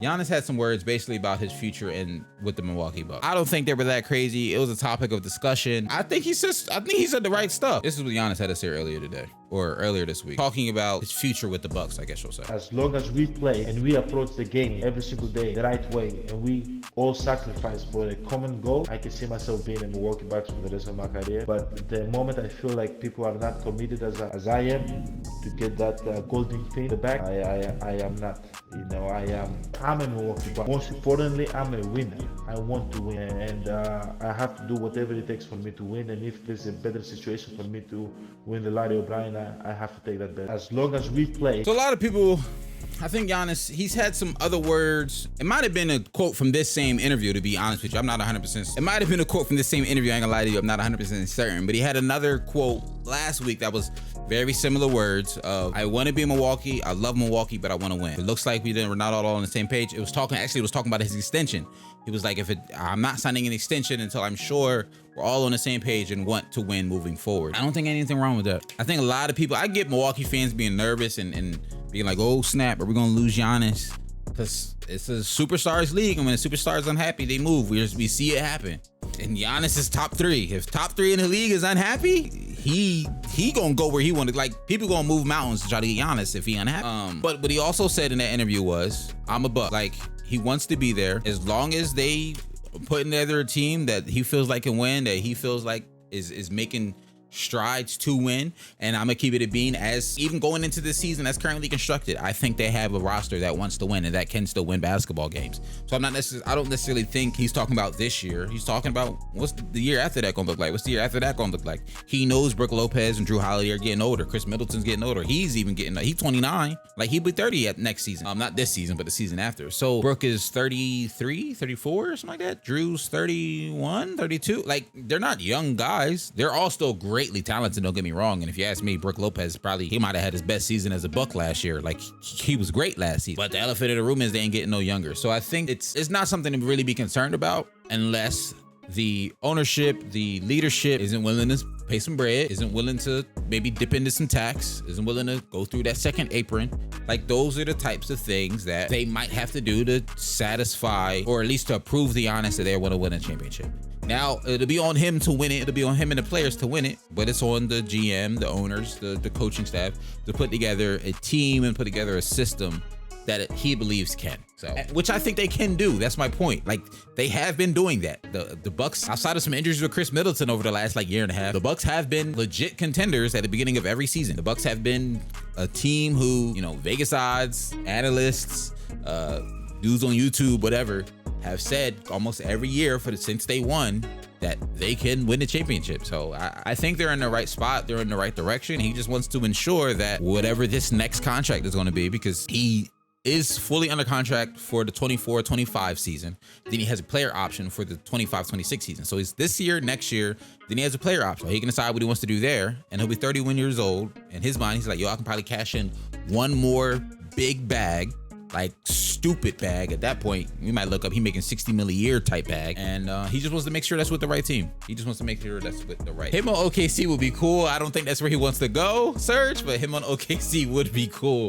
Giannis had some words basically about his future with the Milwaukee Bucks. I don't think they were that crazy. It was a topic of discussion. I think he said the right stuff. This is what Giannis had to say earlier today, or earlier this week, talking about his future with the Bucks, I guess you'll say. As long as we play and we approach the game every single day the right way, and we all sacrifice for a common goal, I can see myself being in Milwaukee Bucks for the rest of my career. But the moment I feel like people are not committed as I am to get that golden thing in the back, I am not. You know, I'm a Milwaukee Bucks. Most importantly, I'm a winner. I want to win, and I have to do whatever it takes for me to win. And if there's a better situation for me to win the Larry O'Brien, I have to take that bet. As long as we play. So a lot of people, I think Giannis, he's had some other words. It might have been a quote from this same interview, to be honest with you. I'm not 100%. It might have been a quote from this same interview. I ain't gonna lie to you. I'm not 100% certain. But he had another quote last week that was very similar words of, I want to be in Milwaukee. I love Milwaukee, but I want to win. It looks like we're not all on the same page. It was talking about his extension. He was like, I'm not signing an extension until I'm sure we're all on the same page and want to win moving forward. I don't think anything wrong with that. I think a lot of people, I get Milwaukee fans being nervous and being like, oh snap, are we gonna lose Giannis? Because it's a superstars league, and when a superstar's unhappy, they move. We see it happen. And Giannis is top 3. If top 3 in the league is unhappy, he gonna go where he wanted. Like, people gonna move mountains to try to get Giannis if he unhappy. But what he also said in that interview was, I'm a Buck. Like, he wants to be there as long as they put together a team that he feels like can win, that he feels like is making strides to win. And I'm gonna keep it a bean, as even going into this season that's currently constructed, I think they have a roster that wants to win and that can still win basketball games. So I don't necessarily think he's talking about this year. He's talking about what's the year after that gonna look like. What's the year after that gonna look like? He knows Brook Lopez and Drew Holiday are getting older. Chris Middleton's getting older. He's 29. Like, he'll be 30 at next season. Not this season, but the season after. So Brook is 33, 34, something like that. Drew's 31, 32. Like, they're not young guys. They're all still greatly talented, don't get me wrong. And if you ask me, Brook Lopez he might have had his best season as a Buck last year. Like, he was great last season. But the elephant in the room is they ain't getting no younger. So I think it's not something to really be concerned about, unless the ownership, the leadership isn't willing to pay some bread, isn't willing to maybe dip into some tax, isn't willing to go through that second apron. Like, those are the types of things that they might have to do to satisfy, or at least to prove the honest that they want to win a championship. Now, it'll be on him to win it. It'll be on him and the players to win it, but it's on the GM, the owners, the coaching staff to put together a team and put together a system that he believes can. So, which I think they can do. That's my point. Like, they have been doing that. The Bucks, outside of some injuries with Chris Middleton over the last year and a half, the Bucks have been legit contenders at the beginning of every season. The Bucks have been a team who, Vegas odds, analysts, dudes on YouTube, whatever, have said almost every year since they won that they can win the championship. So I think they're in the right spot. They're in the right direction. He just wants to ensure that whatever this next contract is going to be, because he is fully under contract for the 24-25 season. Then he has a player option for the 25-26 season. So he's this year, next year, then he has a player option. So he can decide what he wants to do there, and he'll be 31 years old. In his mind, he's like, I can probably cash in one more big bag, like stupid bag. At that point, we might look up, he making 60 mil a year type bag. And he just wants to make sure that's with the right team. He just wants to make sure that's with the right. Him on OKC would be cool. I don't think that's where he wants to go, Serge, but him on OKC would be cool.